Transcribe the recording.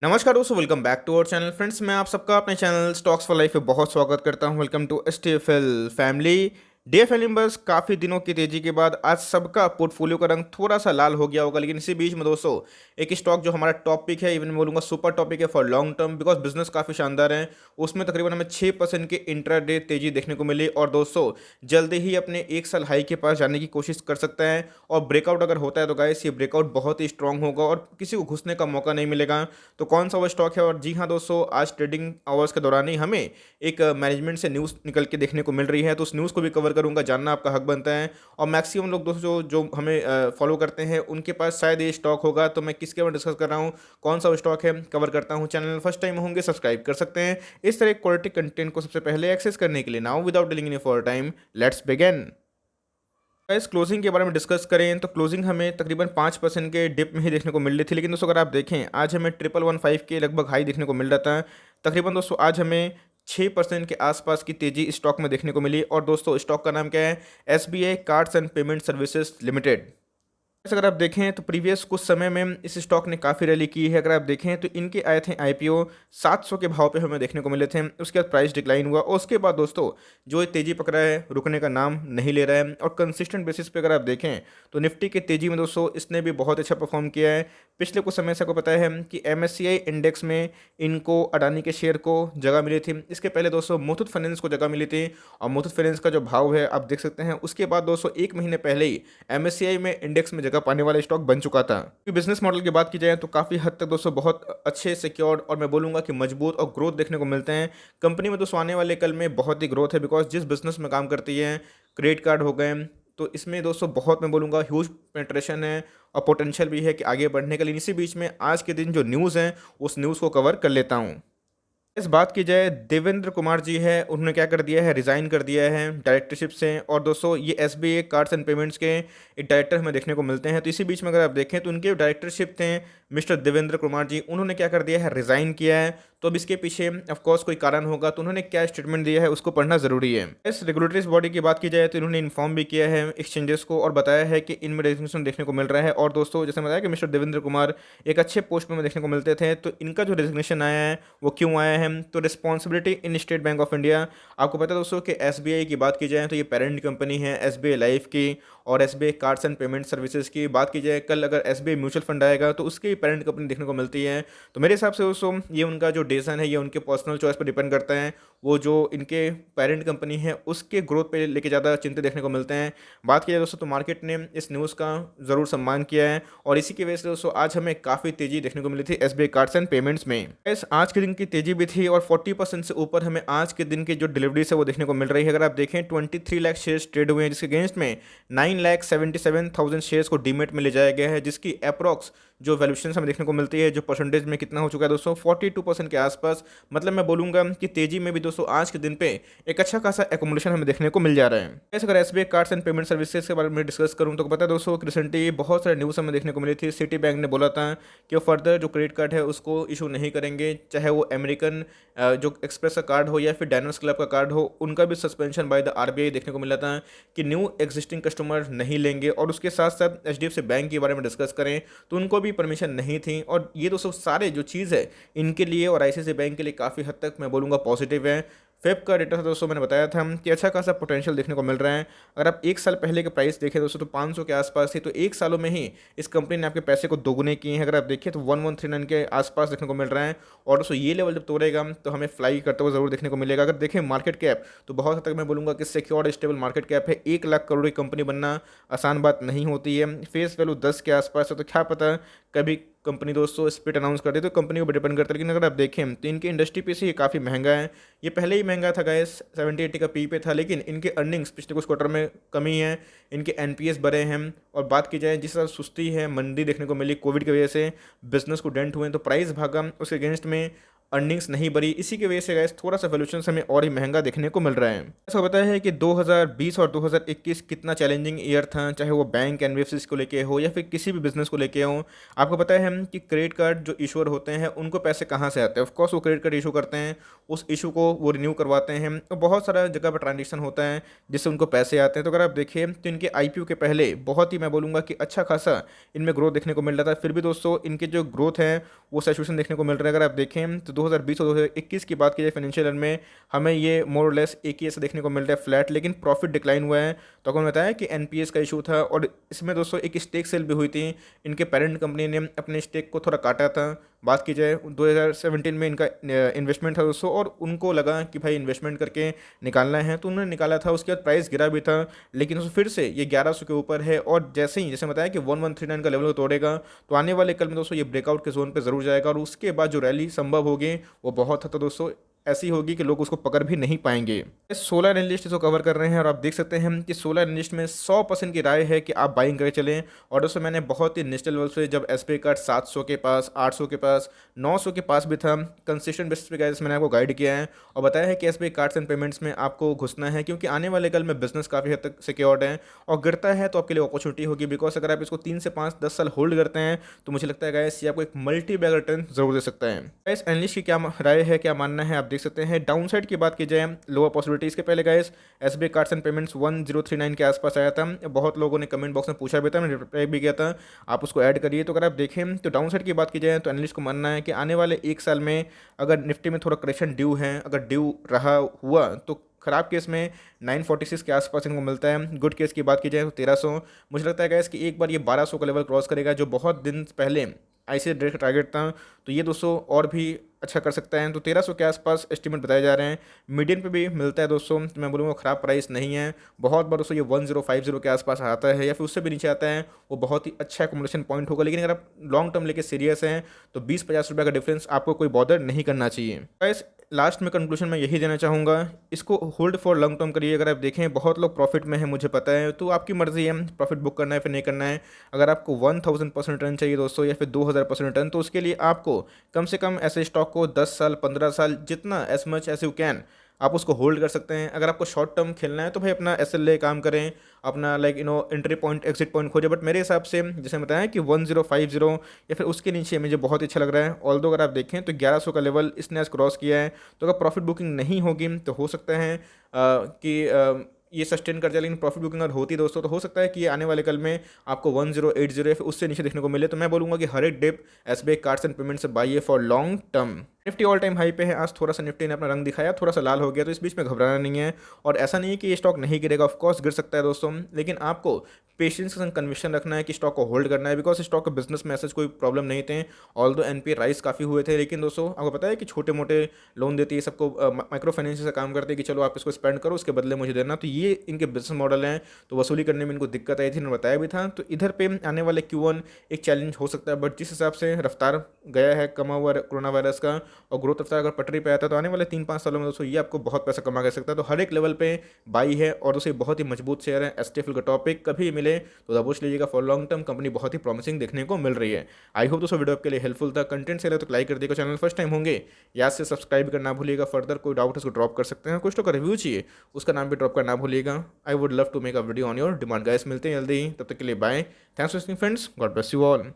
नमस्कार दोस्तों, welcome back to our channel. Friends, मैं आप सबका अपने चैनल स्टॉक्स फॉर लाइफ पे बहुत स्वागत करता हूं। Welcome to STFL family. DFL members, काफ़ी दिनों की तेजी के बाद आज सबका पोर्टफोलियो का रंग थोड़ा सा लाल हो गया होगा, लेकिन इसी बीच में दोस्तों एक स्टॉक जो हमारा टॉपिक है, इवन मैं बोलूंगा सुपर टॉपिक है for long term, because business काफ़ी शानदार है। उसमें तकरीबन हमें 6% की इंट्राडे तेजी देखने को मिली और दोस्तों जल्दी ही अपने 1 साल हाई के पास जाने की कोशिश कर सकता है। और ब्रेकआउट अगर होता है तो गाइस ये ब्रेकआउट बहुत ही स्ट्रांग होगा और किसी को घुसने का मौका नहीं मिलेगा। तो कौन सा वो स्टॉक है? और जी हाँ दोस्तों, आज ट्रेडिंग आवर्स के दौरान ही हमें एक मैनेजमेंट से न्यूज़ निकल के देखने को मिल रही है, तो उस न्यूज़ को भी कवर करूंगा, जानना आपका हक बनता है। और मैक्सिमम लोग दोस्तों जो जो हमें फॉलो करते हैं उनके पास शायद ये स्टॉक होगा, तो मैं किसके बारे में डिस्कस कर रहा हूँ, कौन सा वो स्टॉक है, कवर करता हूँ। चैनल फर्स्ट टाइम होंगे सब्सक्राइब कर सकते हैं इस तरह क्वालिटी कंटेंट को सबसे पहले एक्सेस करने के लिए। Now without dealing in for time, let's begin. इस क्लोजिंग के बारे में डिस्कस करें तो क्लोजिंग हमें तकरीबन 5% के डिप में ही देखने को मिल रही थी, लेकिन दोस्तों अगर आप देखें आज हमें 1115 के लगभग हाई देखने को मिल रहा था। तकरीबन दोस्तों आज हमें 6% के आसपास की तेजी स्टॉक में देखने को मिली। और दोस्तों स्टॉक का नाम क्या है? SBI cards and payment services limited. अगर आप देखें तो प्रीवियस कुछ समय में इस स्टॉक ने काफ़ी रैली की है। अगर आप देखें तो इनके आए थे आईपीओ 700 के भाव पे हमें देखने को मिले थे, उसके बाद प्राइस डिक्लाइन हुआ और उसके बाद दोस्तों जो ये तेज़ी पकड़ा है रुकने का नाम नहीं ले रहा है। और कंसिस्टेंट बेसिस पे अगर आप देखें तो निफ्टी के तेज़ी में दोस्तों इसने भी बहुत अच्छा परफॉर्म किया है। पिछले कुछ समय से आपको पता है कि एमएससीआई इंडेक्स में इनको अडानी के शेयर को जगह मिली थी। इसके पहले दोस्तों मुथूट फाइनेंस को जगह मिली थी और मुथूट फाइनेंस का जो भाव है आप देख सकते हैं। उसके बाद दोस्तों 1 महीने पहले ही एमएससीआई में इंडेक्स में जगह पाने वाला स्टॉक बन चुका था। बिजनेस मॉडल की बात की जाए तो काफ़ी हद तक दोस्तों बहुत अच्छे सिक्योर्ड और मैं बोलूँगा कि मजबूत और ग्रोथ देखने को मिलते हैं। कंपनी में दोस्तों आने वाले कल में बहुत ही ग्रोथ है, बिकॉज जिस बिजनेस में काम करती है, क्रेडिट कार्ड हो गए, तो इसमें दोस्तों बहुत मैं बोलूँगा ह्यूज पेंट्रेशन है और पोटेंशियल भी है कि आगे बढ़ने के लिए। इसी बीच में आज के दिन जो न्यूज़ हैं उस न्यूज़ को कवर कर लेता हूँ। इस बात की जाए, देवेंद्र कुमार जी है, उन्होंने क्या कर दिया है, रिज़ाइन कर दिया है डायरेक्टरशिप से। और दोस्तों ये एसबीआई कार्ड्स एंड पेमेंट्स के एक डायरेक्टर हमें देखने को मिलते हैं। तो इसी बीच में अगर आप देखें तो उनके डायरेक्टरशिप थे मिस्टर देवेंद्र कुमार जी, उन्होंने क्या कर दिया है, रिज़ाइन किया है। तो अब इसके पीछे ऑफकोर्स कोई कारण होगा, तो उन्होंने क्या स्टेटमेंट दिया है उसको पढ़ना ज़रूरी है। इस रेगुलेटरी बॉडी की बात की जाए तो इन्होंने इन्फॉर्म भी किया है एक्सचेंजेस को और बताया है कि इनमें रेजिग्नेशन देखने को मिल रहा है। और दोस्तों जैसे बताया कि मिस्टर देवेंद्र कुमार एक अच्छे पोस्ट में देखने को मिलते थे, तो इनका जो रेजिग्नेशन आया है वो क्यों आया है? तो responsibility in state bank of India. आपको पता है दोस्तों कि एसबीआई की बात की जाए तो ये पेरेंट कंपनी है एसबीआई लाइफ की और SBI cards and payment services की बात की जाए, कल अगर एसबीआई म्यूचुअल फंड आएगा तो उसकी पेरेंट कंपनी देखने को मिलती है। तो मेरे हिसाब से दोस्तों ये उनका जो डिसीजन है ये उनके पर्सनल चॉइस पर डिपेंड करता है। वो जो इनके पेरेंट कंपनी है उसके ग्रोथ पे लेके ज़्यादा चिंतित देखने को मिलते हैं। बात की जाए दोस्तों तो मार्केट ने इस न्यूज़ का ज़रूर सम्मान किया है और इसी की वजह से दोस्तों आज हमें काफ़ी तेज़ी देखने को मिली थी एसबीआई कार्ड्स एंड पेमेंट्स में। इस आज के दिन की तेज़ी भी थी और 40% से ऊपर हमें आज के दिन की जो डिलीवरीज है वो देखने को मिल रही है। अगर आप देखें 23 लाख शेयर्स ट्रेड हुए हैं, जिसके अगेंस्ट में 9,77,000 शेयर्स को डीमेट में ले जाया गया है, जिसकी अप्रॉक्स जो वैल्यूएशन हमें देखने को मिलती है, जो परसेंटेज में कितना हो चुका है दोस्तों 42% के आसपास। मतलब मैं बोलूँगा कि तेजी में भी दोस्तों आज के दिन पे एक अच्छा खासा एकोमोडेशन हमें देखने को मिल जा रहा है। ऐसे अगर SBI cards and payment services के बारे में डिस्कस करूँ तो पता है दोस्तों रिसेंटली बहुत सारे न्यूज़ हमें देखने को मिली थी। सिटी बैंक ने बोला था कि वो फर्दर जो क्रेडिट कार्ड है उसको इशू नहीं करेंगे, चाहे वो अमेरिकन जो एक्सप्रेस का कार्ड हो या फिर डायनर्स क्लब का कार्ड हो, उनका भी सस्पेंशन बाय द आरबीआई देखने को मिला था कि न्यू एग्जिस्टिंग कस्टमर नहीं लेंगे। और उसके साथ साथ एचडीएफसी बैंक के बारे में डिस्कस करें तो उनको भी परमिशन नहीं थी। और ये दोस्तों सारे जो चीज़ है इनके लिए और आईसीआईसीआई बैंक के लिए काफ़ी हद तक मैं बोलूँगा पॉजिटिव है। फेब का डेटा था दोस्तों, मैंने बताया था कि अच्छा खासा पोटेंशियल देखने को मिल रहा है। अगर आप 1 साल पहले के प्राइस देखें दोस्तों तो 500 के आसपास थी, तो 1 सालों में ही इस कंपनी ने आपके पैसे को दोगुने किए हैं। अगर आप देखिए तो 1139 के आसपास देखने को मिल रहा है। और दोस्तों ये लेवल जब तोड़ेगा तो हमें फ्लाई करते हुए ज़रूर देखने को मिलेगा। अगर देखें मार्केट कैप तो बहुत हद तक मैं बोलूँगा कि सिक्योर्ड स्टेबल मार्केट कैप है। 1 लाख करोड़ की कंपनी बनना आसान बात नहीं होती है। फेस वैल्यू 10 के आसपास है, तो क्या पता कभी कंपनी दोस्तों स्प्लिट अनाउंस कर दे, तो कंपनी को डिपेंड करता है। लेकिन अगर आप देखें तो इनकी इंडस्ट्री पे से ये काफ़ी महंगा है। ये पहले ही महंगा था गाइस, 70-80 का पी पे था, लेकिन इनके अर्निंग्स पिछले कुछ क्वार्टर में कमी है, इनके एनपीएस बढ़े हैं। और बात की जाए जिस तरह सुस्ती है, मंदी देखने को मिली कोविड की वजह से, बिजनेस को डेंट हुए, तो प्राइस भागा उसके अगेंस्ट में अर्निंग्स नहीं बढ़ी, इसी की वजह से गाइस थोड़ा सा वैल्यूएशन हमें और ही महंगा देखने को मिल रहा है। ऐसा बताया है कि 2020 और 2021 कितना चैलेंजिंग ईयर था, चाहे वो बैंक एनबीएफसी को लेके हो या फिर किसी भी बिजनेस को लेके हो। आपको पता है हम कि क्रेडिट कार्ड जो इशूअर होते हैं उनको पैसे कहाँ से आते हैं, ऑफकोर्स वो क्रेडिट कार्ड इशू करते हैं, उस इशू को वो रिन्यू करवाते हैं, तो बहुत सारा जगह पर ट्रांजेक्शन होता है जिससे उनको पैसे आते हैं। तो अगर आप देखिए तो इनके आईपीओ के पहले बहुत ही मैं बोलूँगा कि अच्छा खासा इनमें ग्रोथ देखने को मिल रहा था, फिर भी दोस्तों इनके जो ग्रोथ है वो सैचुरेशन देखने को मिल रहा है। अगर आप देखें तो 2020 और 2021 की बात की जाए फाइनेंशियल ईयर में हमें ये मोर और लेस एक ही ऐसा देखने को मिल रहा है फ्लैट, लेकिन प्रॉफिट डिक्लाइन हुआ है। तो आपको बताया कि एनपीएस का इशू था और इसमें दोस्तों एक स्टेक सेल भी हुई थी, इनके पेरेंट कंपनी ने अपने स्टेक को थोड़ा काटा था। बात की जाए 2017 में इनका इन्वेस्टमेंट था दोस्तों और उनको लगा कि भाई इन्वेस्टमेंट करके निकालना है तो उन्होंने निकाला था, उसके बाद प्राइस गिरा भी था, लेकिन फिर से ये 1100 के ऊपर है और जैसे बताया कि 1139 का लेवल को तोड़ेगा तो आने वाले कल में दोस्तों ये ब्रेकआउट के जोन पे ज़रूर जाएगा और उसके बाद जो रैली संभव होगी वो बहुत हद तक दोस्तों ऐसी होगी कि लोग उसको पकड़ भी नहीं पाएंगे। 16 एनालिस्ट इसको कवर कर रहे हैं और आप देख सकते हैं कि 16 एनालिस्ट में 100% की राय है कि आप बाइंग करके चलें। और दोस्तों मैंने बहुत ही निश्चित लेवल से जब एसबीआई कार्ड 700 के पास, 800 के पास, 900 के पास भी था, कंसिस्टेंट बेसिस पे गाइस मैंने आपको गाइड किया है और बताया है कि एसबीआई कार्ड्स एंड पेमेंट्स में आपको घुसना है क्योंकि आने वाले कल में बिजनेस काफ़ी हद तक सिक्योर्ड है और गिरता है तो आपके लिए अपॉर्चुनिटी होगी। बिकॉज अगर आप इसको 3 से 5-10 साल होल्ड करते हैं तो मुझे लगता है गाइस ये आपको एक मल्टी बैग रिटर्न जरूर दे सकता है। गाइस एनालिस्ट की क्या राय है, क्या मानना है, आप देख सकते हैं। डाउन साइड की बात की जाए लोअर पॉसिबिलिटीज़ के पहले guys SBI cards and payments 1039 के आसपास आया था, बहुत लोगों ने कमेंट बॉक्स में पूछा भी था, मैंने रिप्लाई भी किया था, आप उसको ऐड करिए। तो अगर आप देखें तो डाउन साइड की बात की जाए तो एनालिस्ट को मानना है कि आने वाले एक साल में अगर निफ्टी में थोड़ा करेक्शन ड्यू है, अगर ड्यू रहा हुआ तो खराब केस में 946 के आसपास इनको मिलता है, गुड केस की बात की जाए तो 1300। मुझे लगता है गाइस कि एक बार ये 1200 का लेवल क्रॉस करेगा जो बहुत दिन पहले आईसीआईसीआई डायरेक्ट टारगेट था, तो ये दोस्तों और भी अच्छा कर सकता है। तो 1300 के आसपास एस्टिमेट बताए जा रहे हैं, मीडियन पे भी मिलता है दोस्तों, तो मैं बोलूँगा ख़राब प्राइस नहीं है। बहुत बार दोस्तों ये 1050 के आसपास आता है या फिर उससे भी नीचे आता है, वो बहुत ही अच्छा एकोमोडेशन पॉइंट होगा। लेकिन अगर आप लॉन्ग टर्म लेके सीरियस हैं तो 20-50 रुपये का डिफरेंस आपको कोई बॉदर नहीं करना चाहिए। गाइस लास्ट में कंक्लूजन मैं यही देना चाहूँगा, इसको होल्ड फॉर लॉन्ग टर्म करिए। अगर आप देखें बहुत लोग प्रॉफिट में है मुझे पता है, तो आपकी मर्ज़ी है प्रॉफिट बुक करना है फिर नहीं करना है। अगर आपको 1000% रिटर्न चाहिए दोस्तों या फिर 2000% रिटर्न, तो उसके लिए आपको कम से कम ऐसे स्टॉक को 10 साल 15 साल जितना as much as you can आप उसको होल्ड कर सकते हैं। अगर आपको शॉर्ट टर्म खेलना है तो भाई अपना एसएलए काम करें, अपना एंट्री पॉइंट एग्जिट पॉइंट खोजें। बट मेरे हिसाब से जैसे बताया कि 1050 या फिर उसके नीचे मुझे बहुत ही अच्छा लग रहा है। ऑल्दो अगर आप देखें तो 1100 का लेवल इसने आज क्रॉस किया है, तो अगर प्रॉफिट बुकिंग नहीं होगी तो हो सकता है कि ये सस्टेन कर जाए, लेकिन प्रॉफिट बुकिंग अगर होती है दोस्तों तो हो सकता है कि ये आने वाले कल में आपको 1080 या फिर उससे नीचे देखने को मिले। तो मैं बोलूँगा कि हर एक dip SBI cards and payment से बाई है for long term. Nifty all time high पे है, आज थोड़ा सा निफ्टी ने अपना रंग दिखाया, थोड़ा सा लाल हो गया, तो इस बीच में घबराना नहीं है। और ऐसा नहीं है कि ये स्टॉक नहीं गिरेगा, ऑफकोर्स गिर सकता है दोस्तों, लेकिन आपको पेशेंस के संग कन्विक्शन रखना है कि स्टॉक को होल्ड करना है। बिकॉज स्टॉक के बिजनेस में ऐसे कोई प्रॉब्लम नहीं थे, ऑल दो एनपीए राइस काफ़ी हुए थे, लेकिन दोस्तों आपको पता है कि छोटे मोटे लोन देती है सबको, माइक्रो फाइनेंस से काम करते हैं कि चलो आप इसको स्पेंड करो उसके बदले मुझे देना, तो ये इनके बिजनेस मॉडल हैं। तो वसूली करने में इनको दिक्कत आई थी, मैंने बताया भी था। तो इधर पे आने वाले Q1 एक चैलेंज हो सकता है, बट जिस हिसाब से रफ्तार गया है कमा हुआ कोरोना वायरस का और ग्रोथ रफ्तार अगर पटरी पे आता है तो आने वाले 3-5 सालों में दोस्तों ये आपको बहुत पैसा कमा कर सकता है। तो हर एक लेवल पे बाई है और दोस्तों बहुत ही मजबूत शेयर है। एसटीएफएल का टॉपिक कभी मिले तो दबोच लीजिएगा, फॉर लॉन्ग टर्म कंपनी बहुत ही प्रॉमिसिंग देखने को मिल रही है। आई होप दोस्तों वीडियो आपके लिए हेल्पफुल था, कंटेंट से तो लाइक कर दिएगा, चैनल फर्स्ट टाइम होंगे याद से सब्सक्राइब करना भूलिएगा। फर्दर कोई डाउट उसको ड्रॉप कर सकते हैं, कुछ तो का रिव्यू चाहिए उसका नाम भी ड्रॉप करना भूलिएगा। I would love to make a video on your demand. Guys मिलते हैं जल्दी ही, तब तक के लिए bye, thanks for watching friends, God bless you all.